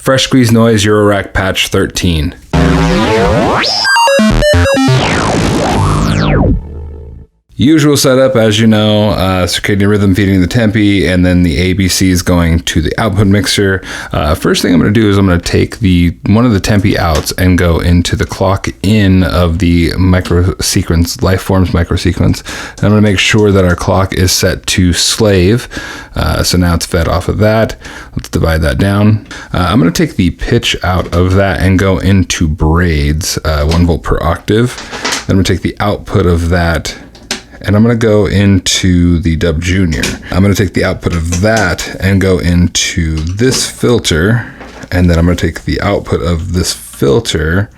Fresh Squeeze Noise Eurorack patch 13. Usual setup, as you know, Circadian Rhythm feeding the Tempi, and then the ABCs going to the output mixer. First thing I'm going to do is I'm going to take one of the Tempi outs and go into the clock in of the microsequence, Lifeforms microsequence. And I'm going to make sure that our clock is set to slave. So now it's fed off of that. Let's divide that down. I'm going to take the pitch out of that and go into Braids, 1 volt per octave. Then I'm going to take the output of that, and I'm going to go into the Dub Junior. I'm going to take the output of that and go into this filter, and then I'm going to take the output of this filter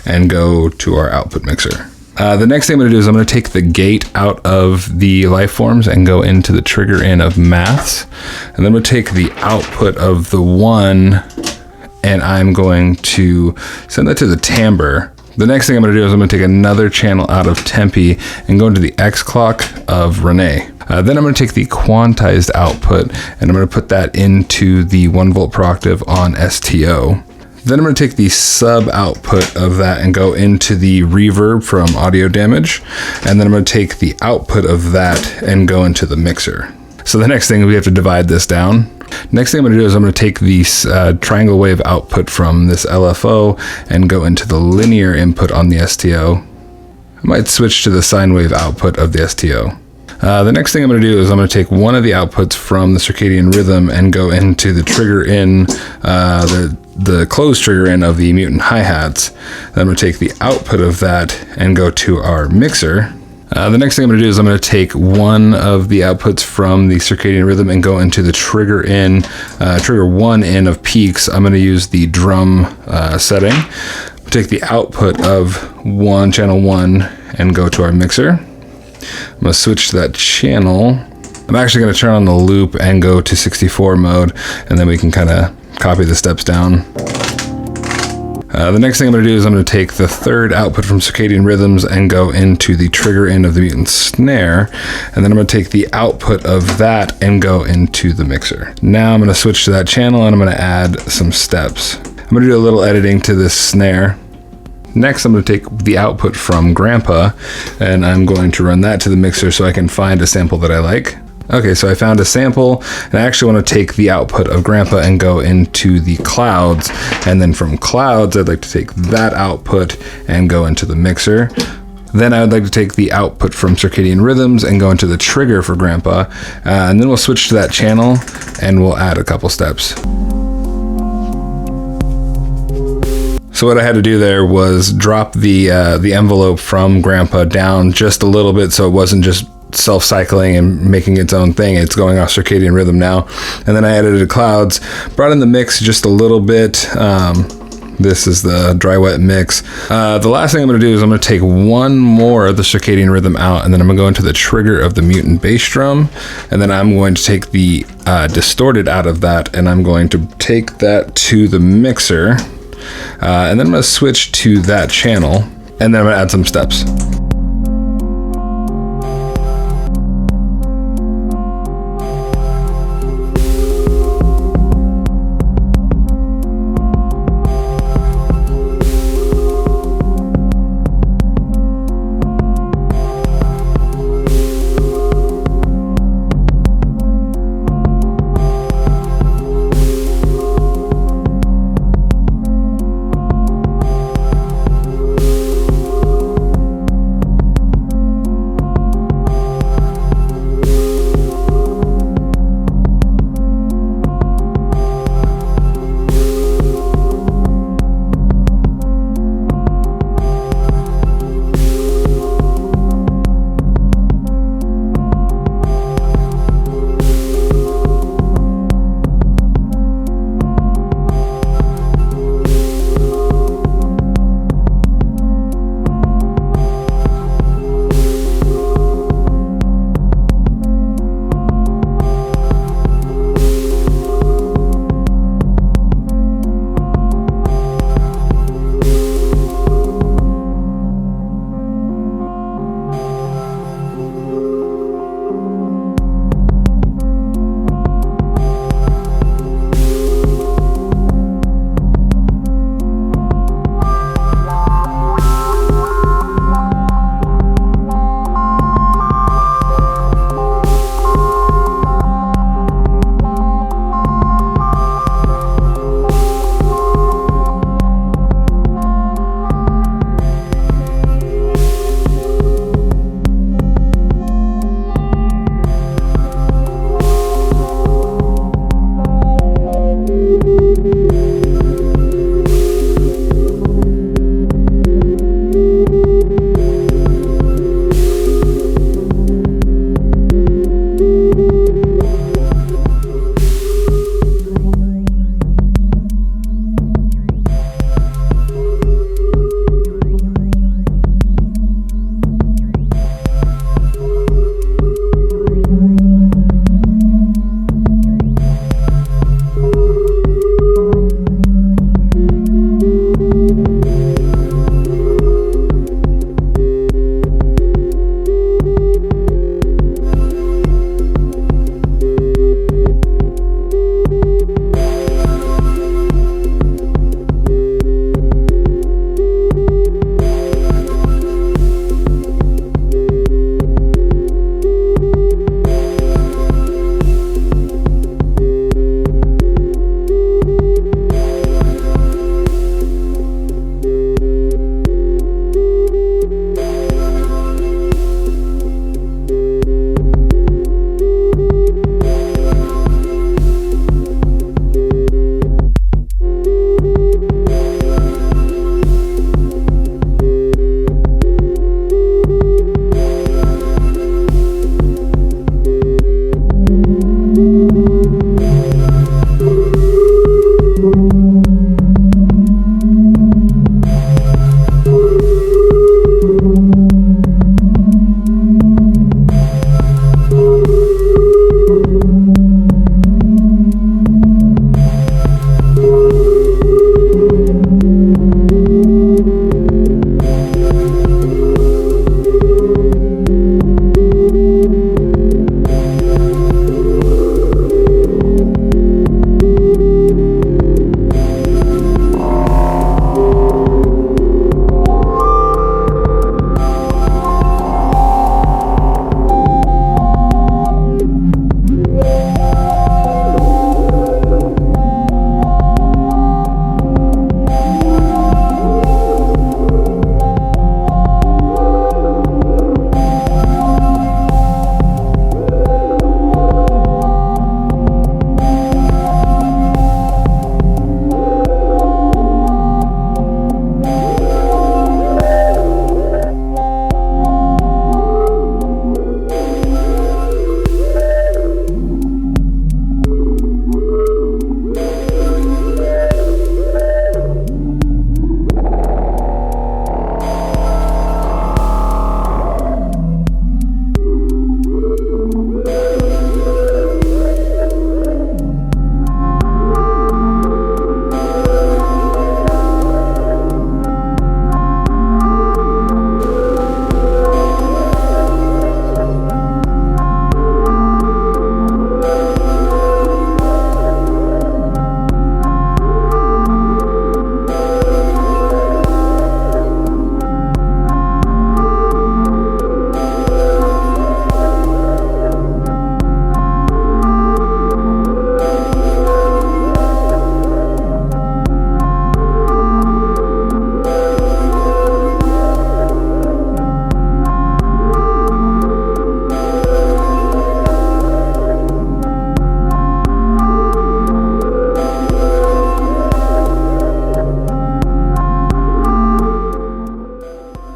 and go to our output mixer. The next thing I'm going to do is I'm going to take the gate out of the Lifeforms and go into the trigger in of Maths, and then I'm going to take the output of the 1 and I'm going to send that to the timbre. The next thing I'm going to do is I'm going to take another channel out of Tempi and go into the X clock of Rene. Then I'm going to take the quantized output and I'm going to put that into the 1 volt per octave on STO. Then I'm going to take the sub output of that and go into the reverb from Audio Damage. And then I'm going to take the output of that and go into the mixer. So the next thing, we have to divide this down. Next thing I'm going to do is I'm going to take the triangle wave output from this LFO and go into the linear input on the STO. I might switch to the sine wave output of the STO. The next thing I'm going to do is I'm going to take one of the outputs from the Circadian Rhythm and go into the trigger in, the closed trigger in of the Mutant HiHats. Then I'm going to take the output of that and go to our mixer. The next thing I'm going to do is I'm going to take one of the outputs from the Circadian Rhythm and go into the trigger 1 in of peaks. I'm going to use the drum setting. Take the output of channel 1 and go to our mixer. I'm going to switch to that channel. I'm actually going to turn on the loop and go to 64 mode, and then we can kind of copy the steps down. The next thing I'm going to do is I'm going to take the third output from Circadian Rhythms and go into the trigger in of the Mutant Snare, and then I'm going to take the output of that and go into the mixer. Now I'm going to switch to that channel and I'm going to add some steps. I'm going to do a little editing to this snare. Next, I'm going to take the output from Grandpa and I'm going to run that to the mixer so I can find a sample that I like. Okay, so I found a sample, and I actually want to take the output of Grandpa and go into the clouds, and then from clouds, I'd like to take that output and go into the mixer. Then I would like to take the output from Circadian Rhythms and go into the trigger for Grandpa, and then we'll switch to that channel, and we'll add a couple steps. So what I had to do there was drop the envelope from Grandpa down just a little bit so it wasn't just self-cycling and making its own thing. It's going off Circadian Rhythm now. And then I added the clouds, brought in the mix just a little bit. This is the dry wet mix. The last thing I'm going to do is I'm going to take one more of the Circadian Rhythm out, and then I'm going to go into the trigger of the Mutant bass drum, and then I'm going to take the distorted out of that, and I'm going to take that to the mixer, and then I'm going to switch to that channel, and then I'm going to add some steps.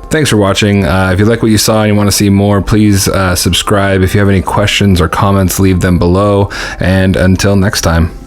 Thanks for watching. If you like what you saw and you want to see more, please subscribe. If you have any questions or comments, leave them below. And until next time.